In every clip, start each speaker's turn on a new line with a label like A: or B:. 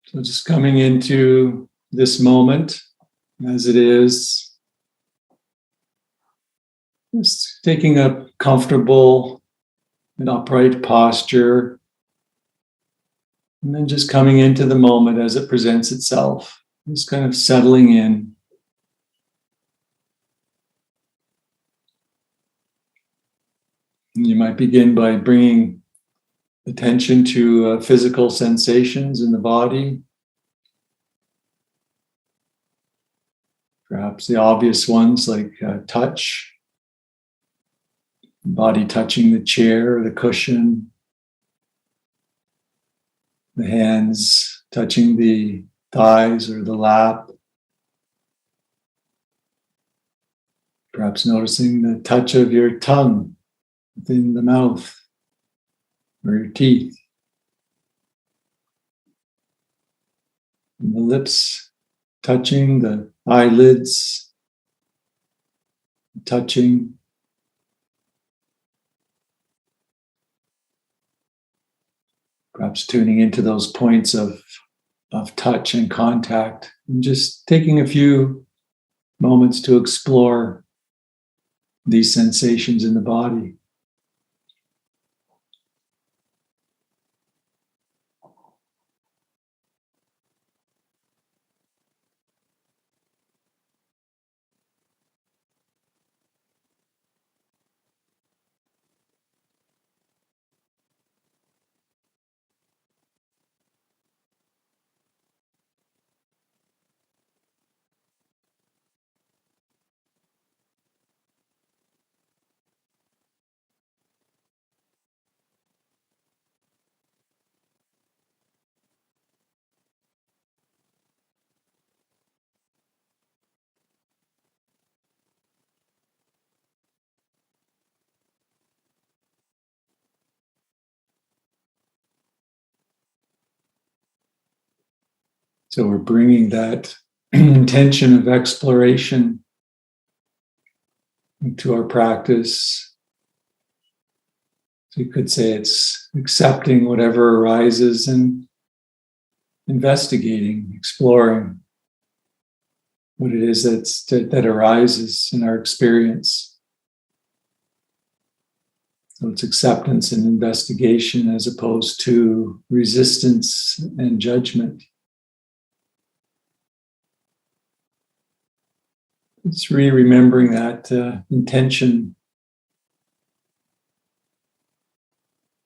A: So just coming into this moment as it is, just taking a comfortable and upright posture, and then just coming into the moment as it presents itself, just kind of settling in. And you might begin by bringing attention to physical sensations in the body. Perhaps the obvious ones like touch, body touching the chair or the cushion, the hands touching the thighs or the lap. Perhaps noticing the touch of your tongue within the mouth or your teeth. And the lips touching, the eyelids touching. Perhaps tuning into those points of touch and contact, and just taking a few moments to explore these sensations in the body. So we're bringing that intention of exploration into our practice. So you could say it's accepting whatever arises and investigating, exploring what it is that arises in our experience. So it's acceptance and investigation as opposed to resistance and judgment. It's remembering that intention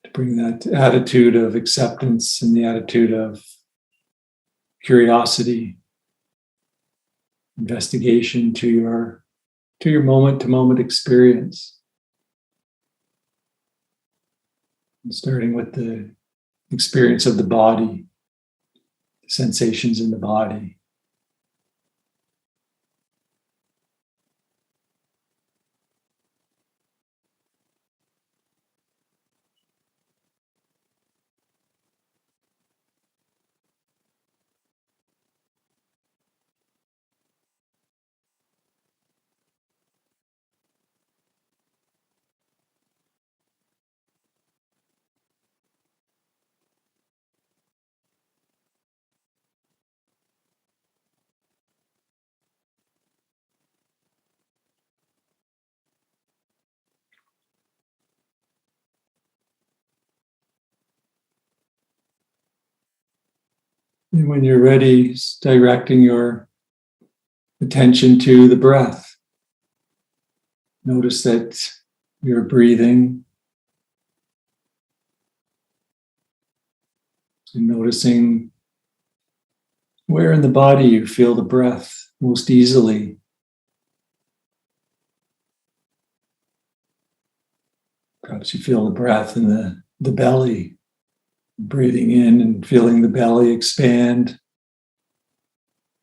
A: to bring that attitude of acceptance and the attitude of curiosity, investigation to your moment-to-moment experience. And starting with the experience of the body, the sensations in the body. And when you're ready, directing your attention to the breath. Notice that you're breathing and noticing where in the body you feel the breath most easily. Perhaps you feel the breath in the belly, breathing in and feeling the belly expand,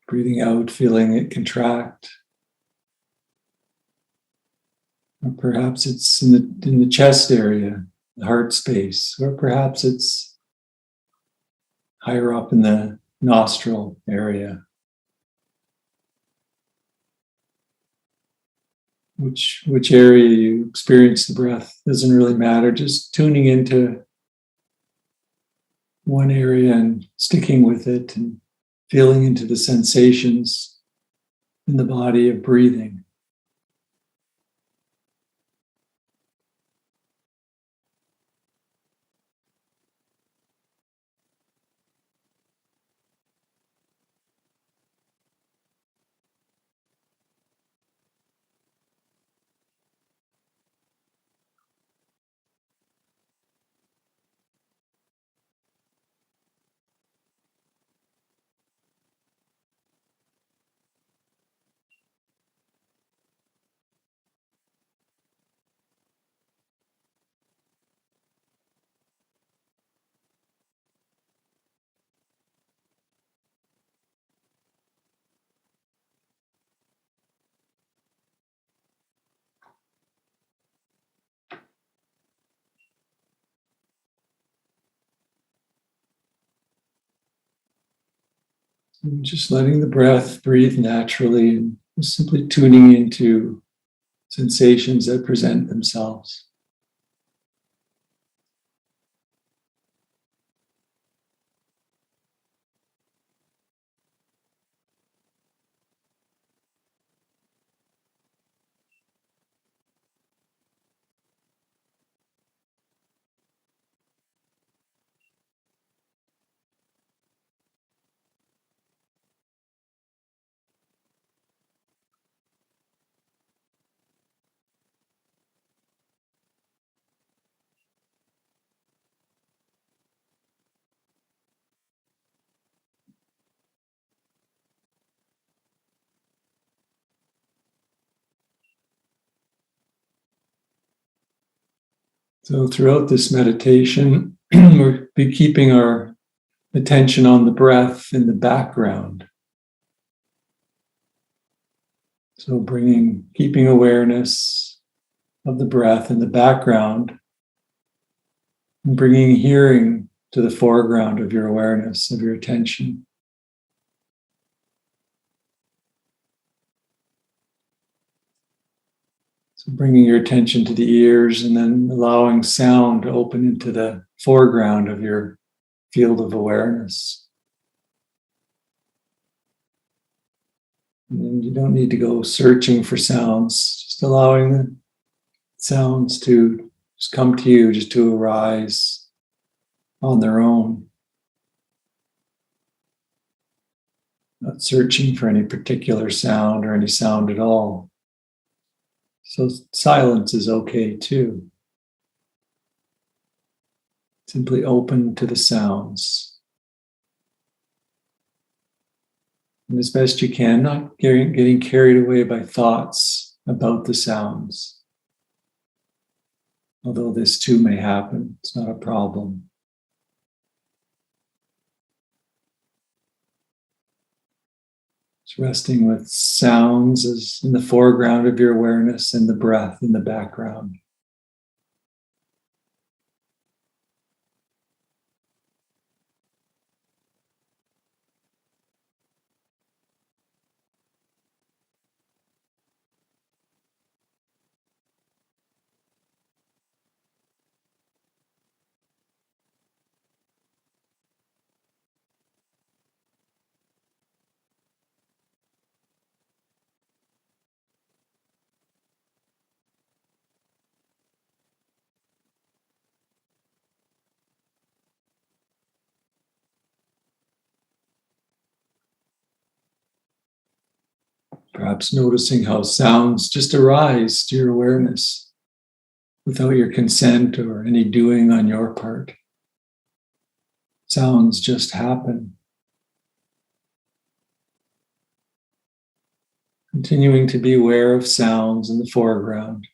A: breathing out, feeling it contract. Or perhaps it's in the chest area, the heart space, or perhaps it's higher up in the nostril area. Which area you experience the breath doesn't really matter, just tuning into one area and sticking with it and feeling into the sensations in the body of breathing. And just letting the breath breathe naturally and just simply tuning into sensations that present themselves. So throughout this meditation, we'll be keeping our attention on the breath in the background. So keeping awareness of the breath in the background and bringing hearing to the foreground of your awareness, of your attention. So bringing your attention to the ears and then allowing sound to open into the foreground of your field of awareness. And you don't need to go searching for sounds, just allowing the sounds to just come to you, just to arise on their own. Not searching for any particular sound or any sound at all. So silence is okay too. Simply open to the sounds. And as best you can, not getting carried away by thoughts about the sounds. Although this too may happen, it's not a problem. Just resting with sounds as in the foreground of your awareness and the breath in the background. Perhaps noticing how sounds just arise to your awareness without your consent or any doing on your part. Sounds just happen. Continuing to be aware of sounds in the foreground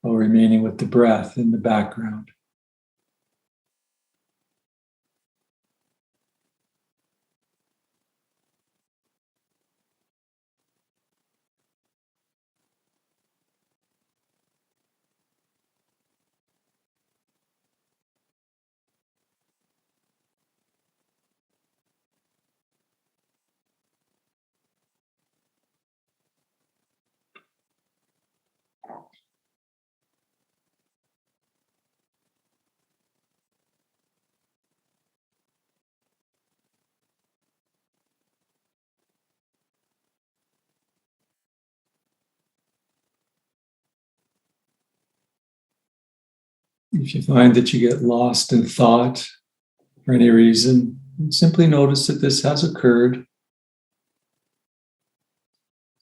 A: while remaining with the breath in the background. If you find that you get lost in thought for any reason, simply notice that this has occurred.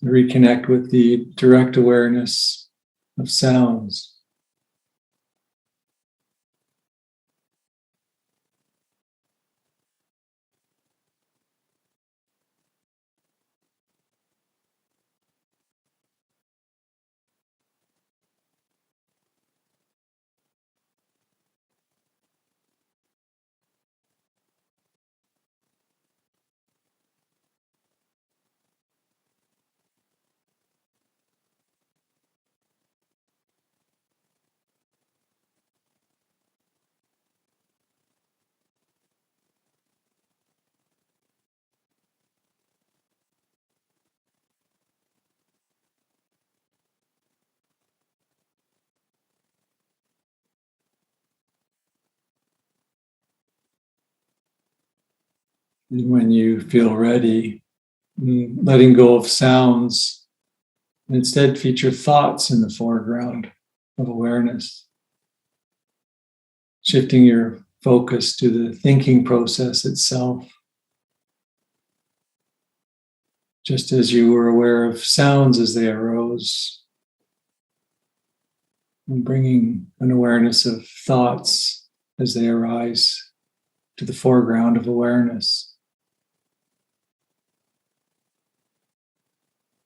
A: Reconnect with the direct awareness of sounds. And when you feel ready, letting go of sounds, and instead feature thoughts in the foreground of awareness. Shifting your focus to the thinking process itself. Just as you were aware of sounds as they arose, and bringing an awareness of thoughts as they arise to the foreground of awareness.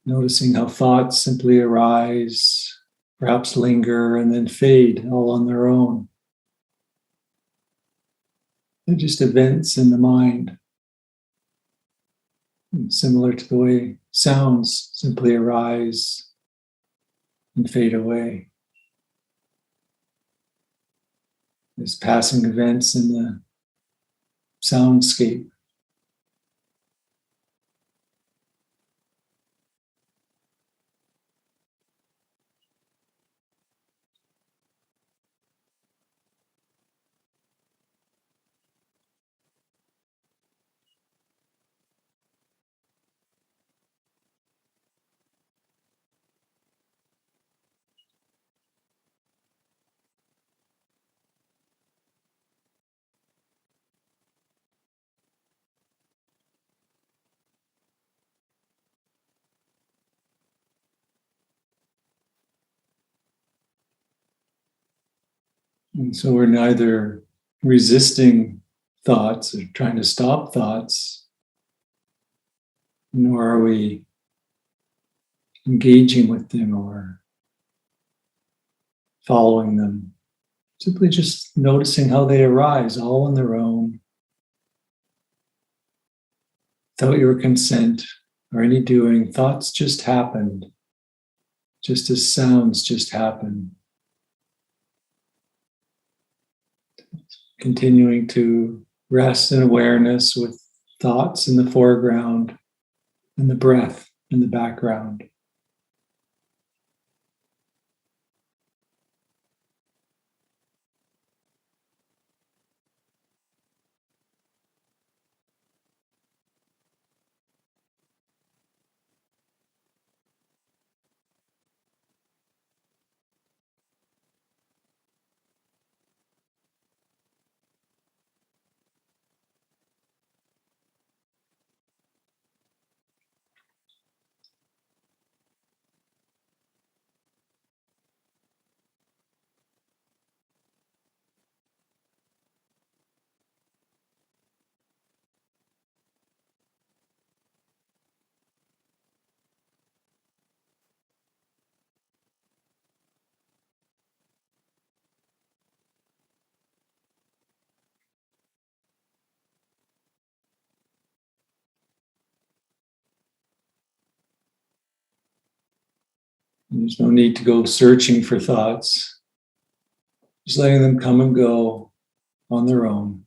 A: Noticing how thoughts simply arise, perhaps linger, and then fade all on their own. They're just events in the mind, similar to the way sounds simply arise and fade away. There's passing events in the soundscape. And so we're neither resisting thoughts or trying to stop thoughts, nor are we engaging with them or following them. Simply just noticing how they arise all on their own, without your consent or any doing. Thoughts just happened, just as sounds just happen. Continuing to rest in awareness with thoughts in the foreground and the breath in the background. There's no need to go searching for thoughts, just letting them come and go on their own.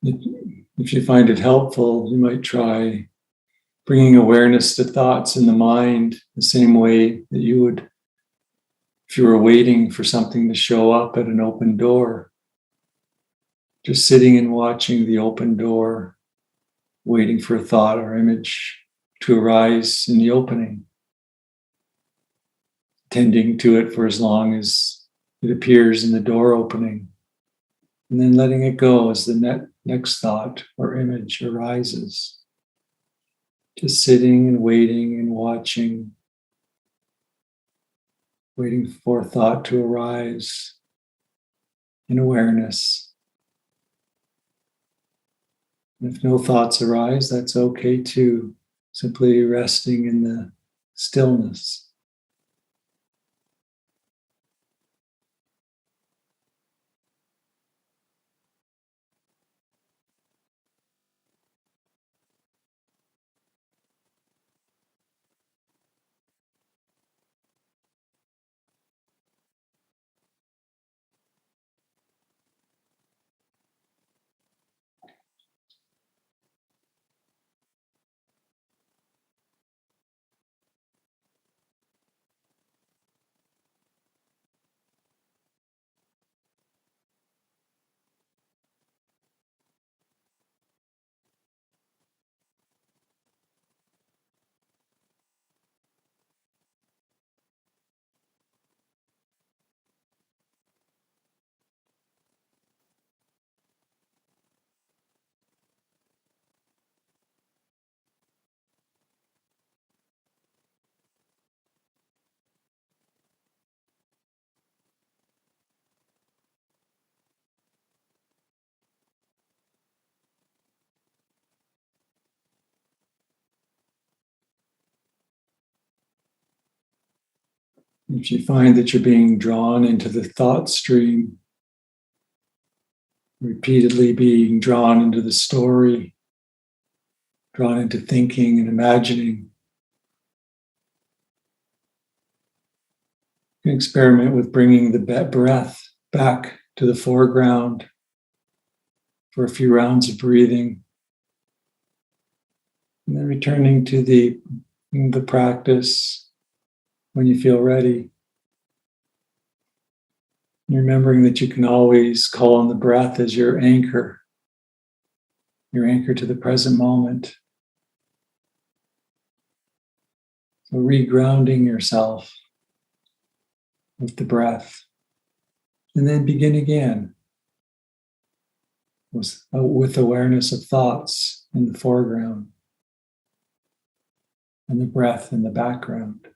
A: If you find it helpful, you might try bringing awareness to thoughts in the mind the same way that you would if you were waiting for something to show up at an open door. Just sitting and watching the open door, waiting for a thought or image to arise in the opening, tending to it for as long as it appears in the door opening, and then letting it go as the next thought or image arises. Just sitting and waiting, waiting for thought to arise in awareness. And if no thoughts arise, that's okay too. Simply resting in the stillness. If you find that you're being drawn into the thought stream, repeatedly being drawn into the story, drawn into thinking and imagining, you can experiment with bringing the breath back to the foreground for a few rounds of breathing, and then returning to the practice when you feel ready. Remembering that you can always call on the breath as your anchor to the present moment. So regrounding yourself with the breath. And then begin again with awareness of thoughts in the foreground and the breath in the background.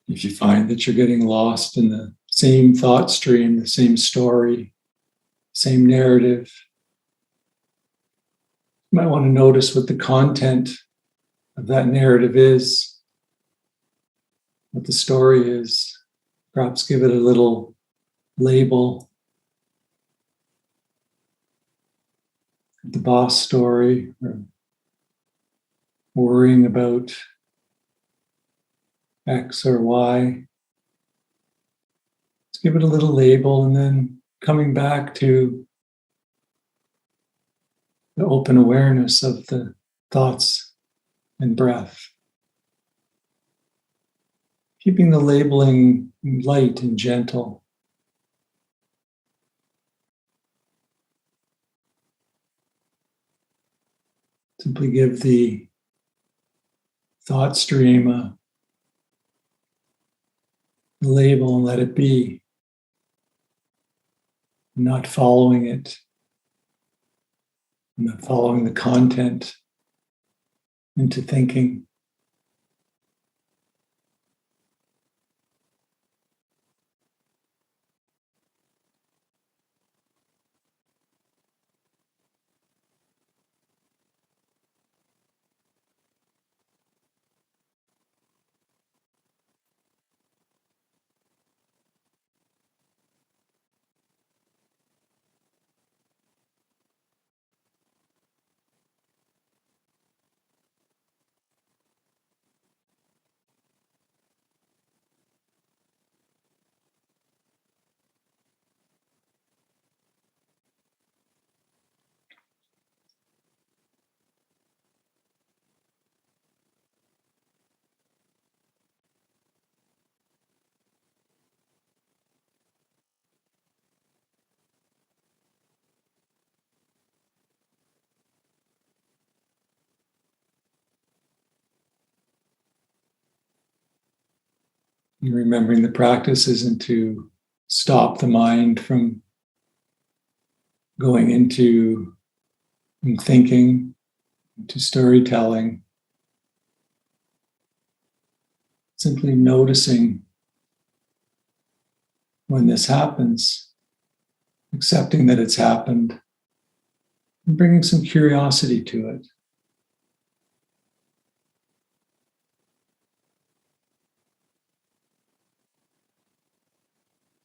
A: If you find that you're getting lost in the same thought stream, the same story, same narrative, you might want to notice what the content of that narrative is. what the story is. Perhaps give it a little label. The boss story, or worrying about X or Y. Let's give it a little label, and then coming back to the open awareness of the thoughts and breath. Keeping the labeling light and gentle. Simply give the thought stream a label and let it be. Not following it, not following the content into thinking. And remembering the practice isn't to stop the mind from going into thinking, into storytelling. Simply noticing when this happens, accepting that it's happened, and bringing some curiosity to it.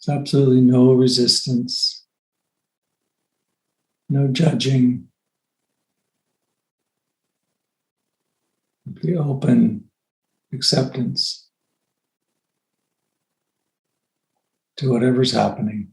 A: There's absolutely no resistance, no judging, simply open acceptance to whatever's happening.